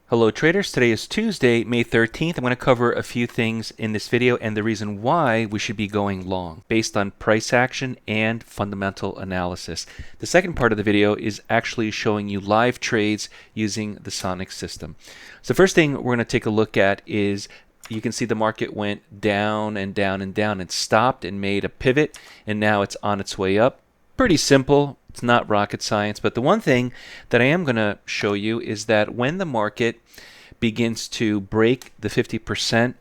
Hello traders, today is Tuesday, May 13th. I'm going to cover a few things in this video and the reason why we should be going long based on price action and fundamental analysis. The second part of the video is actually showing you live trades using the Sonic system. So the first thing we're going to take a look at is you can see the market went down and down and down and stopped and made a pivot, and now it's on its way up. Pretty simple. It's not rocket science, but the one thing that I am going to show you is that when the market begins to break the 50%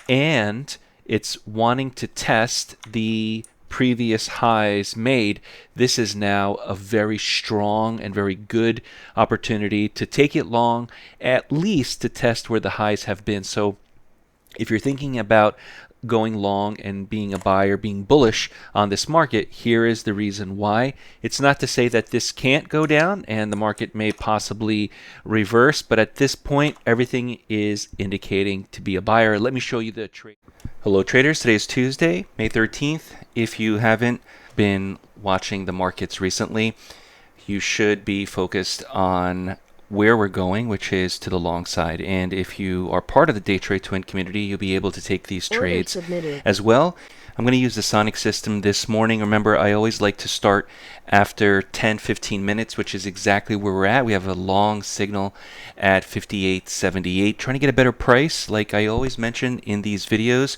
and it's wanting to test the previous highs made, this is now a very strong and very good opportunity to take it long, at least to test where the highs have been. So if you're thinking about going long and being a buyer, being bullish on this market, here is the reason why. It's not to say that this can't go down and the market may possibly reverse, but at this point, everything is indicating to be a buyer. Let me show you the trade. Hello traders, today is Tuesday, May 13th. If you haven't been watching the markets recently, you should be focused on where we're going, which is to the long side. And if you are part of the Day Trade to Win community, you'll be able to take these trades as well. I'm going to use the Sonic system this morning. Remember, I always like to start after 10-15 minutes, which is exactly where we're at. We have a long signal at 58.78, trying to get a better price, like I always mention in these videos.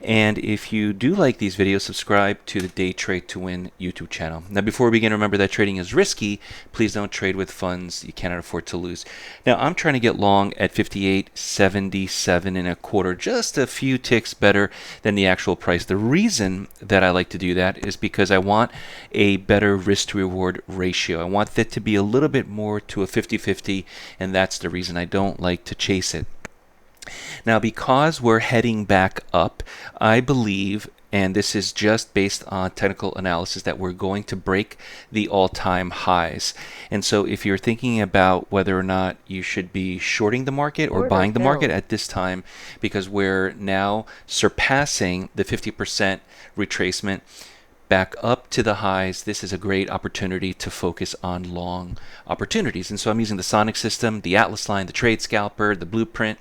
And if you do like these videos, subscribe to the Day Trade to Win YouTube channel. Now, before we begin, remember that trading is risky. Please don't trade with funds you cannot afford to lose. Now, I'm trying to get long at 58.77 just a few ticks better than the actual price. The reason that I like to do that is because I want a better risk to reward ratio. I want that to be a little bit more to a 50-50, and that's the reason I don't like to chase it. Now, because we're heading back up, I believe, and this is just based on technical analysis, that we're going to break the all-time highs. And so if you're thinking about whether or not you should be shorting the market or buying the market at this time, because we're now surpassing the 50% retracement back up to the highs, this is a great opportunity to focus on long opportunities. And so I'm using the Sonic system, the Atlas line, the trade scalper, the blueprint.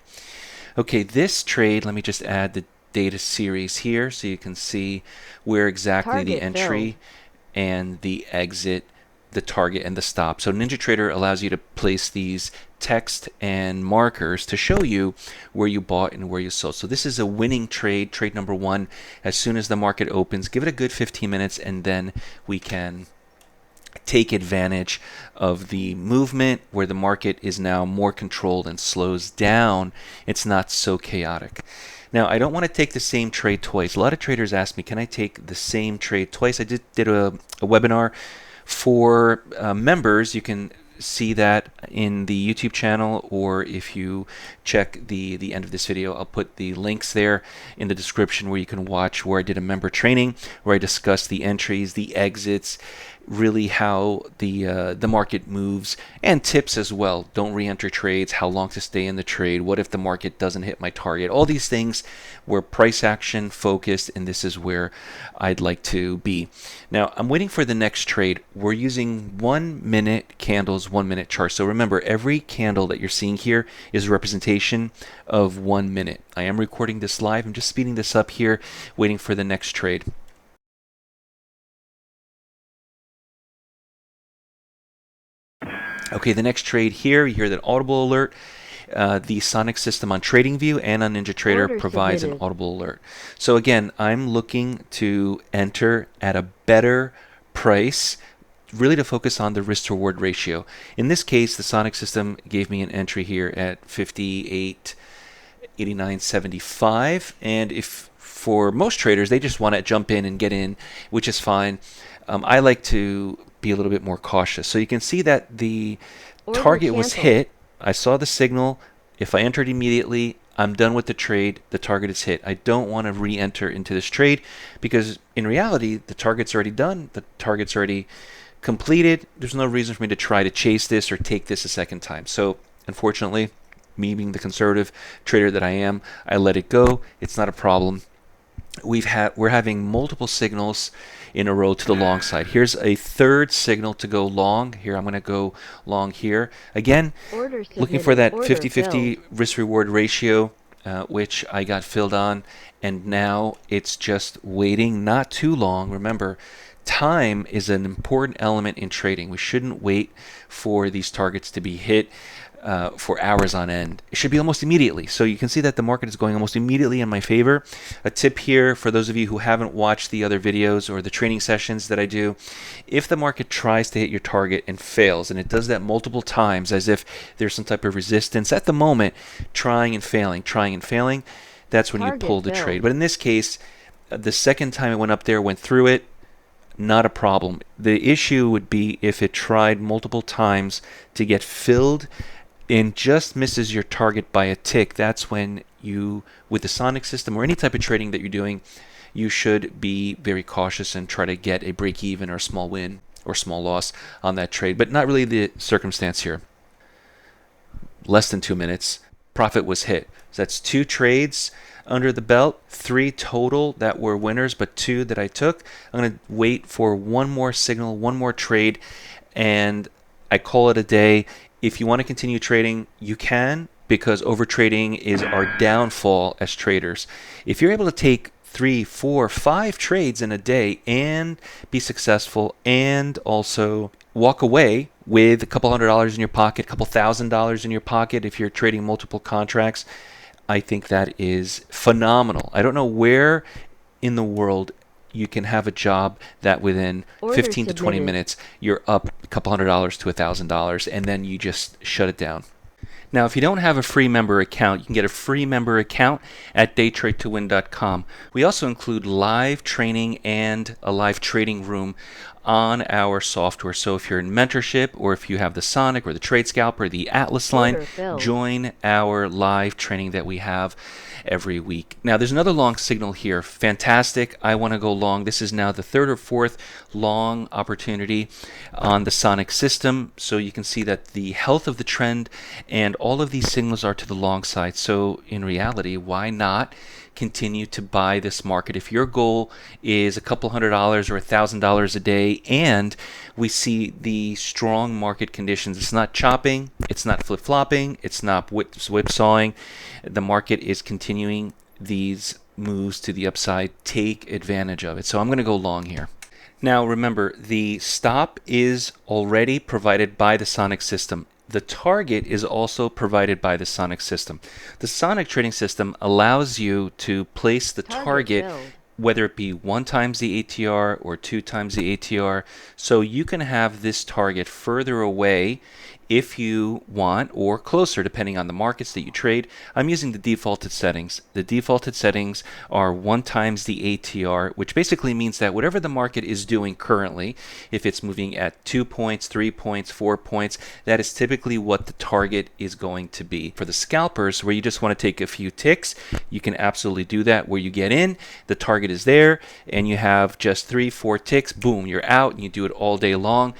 Okay, this trade, let me just add the data series here so you can see where exactly the entry and the exit, the target and the stop. So NinjaTrader allows you to place these text and markers to show you where you bought and where you sold. So this is a winning trade, trade number one. As soon as the market opens, give it a good 15 minutes and then we can take advantage of the movement where the market is now more controlled and slows down. It's not so chaotic. Now, I don't want to take the same trade twice. A lot of traders ask me, can I take the same trade twice? I did a webinar for members. You can see that in the YouTube channel, or if you check the end of this video, I'll put the links there in the description where you can watch where I did a member training where I discussed the entries, the exits, really how the market moves, and tips as well. Don't re-enter trades, how long to stay in the trade, what if the market doesn't hit my target. All these things were price action focused, and this is where I'd like to be. Now, I'm waiting for the next trade. We're using 1 minute candles, 1 minute charts. So remember, every candle that you're seeing here is a representation of 1 minute. I am recording this live. I'm just speeding this up here, waiting for the next trade. Okay, the next trade here, you hear that audible alert. The Sonic system on TradingView and on NinjaTrader provides an audible alert. So again, I'm looking to enter at a better price, really to focus on the risk to reward ratio. In this case, the Sonic system gave me an entry here at 58.8975, and if for most traders, they just want to jump in and get in, which is fine. I like to be a little bit more cautious. So you can see that the target was hit. I saw the signal. If I entered immediately, I'm done with the trade. The target is hit. I don't want to re-enter into this trade because in reality, the target's already done. The target's already completed. There's no reason for me to try to chase this or take this a second time. So unfortunately, me being the conservative trader that I am, I let it go. It's not a problem. we're having multiple signals in a row to the long side. Here's a third signal to go long. Here, I'm going to go long here. Again, looking for that 50-50 risk-reward ratio, which I got filled on. And now it's just waiting, not too long. Remember, time is an important element in trading. We shouldn't wait for these targets to be hit for hours on end. It should be almost immediately. So you can see that the market is going almost immediately in my favor. A tip here for those of you who haven't watched the other videos or the training sessions that I do, if the market tries to hit your target and fails, and it does that multiple times as if there's some type of resistance at the moment, trying and failing, that's when you pull the trade. But in this case, the second time it went up there, went through it, not a problem. The issue would be if it tried multiple times to get filled and just misses your target by a tick. That's when you, with the sonic system or any type of trading that you're doing, you should be very cautious and try to get a break even or a small win or small loss on that trade. But not really the circumstance here. Less than 2 minutes, profit was hit. So that's 2 trades under the belt, 3 total that were winners, but 2 that I took. I'm going to wait for one more signal, one more trade, and I call it a day. If you want to continue trading, you can, because overtrading is our downfall as traders. If you're able to take 3, 4, 5 trades in a day and be successful and also walk away with a couple $100 in your pocket, a couple $1,000 in your pocket if you're trading multiple contracts, I think that is phenomenal. I don't know where in the world you can have a job that within 15 to 20 minutes you're up a couple $100 to $1,000 and then you just shut it down. Now, if you don't have a free member account, you can get a free member account at daytradetowin.com. We also include live training and a live trading room on our software. So if you're in mentorship, or if you have the Sonic or the Trade Scalper, the Atlas line, join our live training that we have every week. Now, there's another long signal here. Fantastic. I want to go long. This is now the 3rd or 4th long opportunity on the Sonic system. So you can see that the health of the trend and all of these signals are to the long side. So in reality, why not continue to buy this market? If your goal is a couple $100 or $1,000 a day and we see the strong market conditions, it's not chopping, it's not flip-flopping, it's not whipsawing, the market is continuing these moves to the upside, take advantage of it. So I'm going to go long here. Now remember, the stop is already provided by the Sonic system. The target is also provided by the Sonic system. The Sonic trading system allows you to place the target whether it be 1 times the ATR or 2 times the ATR. So you can have this target further away if you want, or closer depending on the markets that you trade. I'm using the defaulted settings. The defaulted settings are 1 times the ATR, which basically means that whatever the market is doing currently, if it's moving at 2 points, 3 points, 4 points, that is typically what the target is going to be. For the scalpers, where you just want to take a few ticks, you can absolutely do that, where you get in, the target is there, and you have just 3, 4 ticks, boom, you're out, and you do it all day long.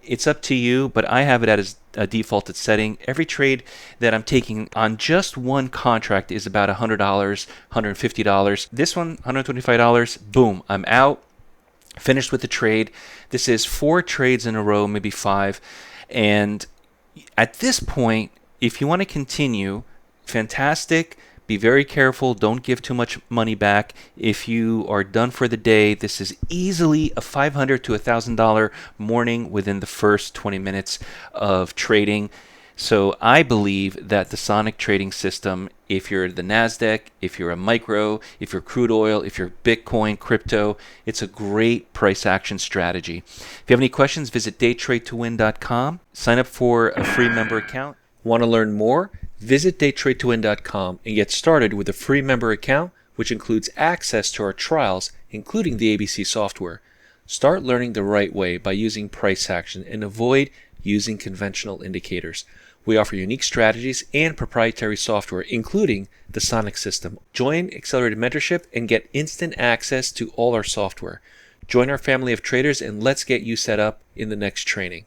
It's up to you, but I have it as a defaulted setting. Every trade that I'm taking on just one contract is about $100, $150. This one, $125, boom, I'm out, finished with the trade. This is 4 trades in a row, maybe 5. And at this point, if you want to continue, fantastic. Be very careful. Don't give too much money back. If you are done for the day, this is easily a $500 to $1,000 morning within the first 20 minutes of trading. So I believe that the Sonic trading system, if you're the NASDAQ, if you're a micro, if you're crude oil, if you're Bitcoin, crypto, it's a great price action strategy. If you have any questions, visit daytradetowin.com. Sign up for a free member account. Want to learn more? Visit daytradetowin.com and get started with a free member account, which includes access to our trials, including the ABC software. Start learning the right way by using price action and avoid using conventional indicators. We offer unique strategies and proprietary software, including the Sonic system. Join Accelerated Mentorship and get instant access to all our software. Join our family of traders and let's get you set up in the next training.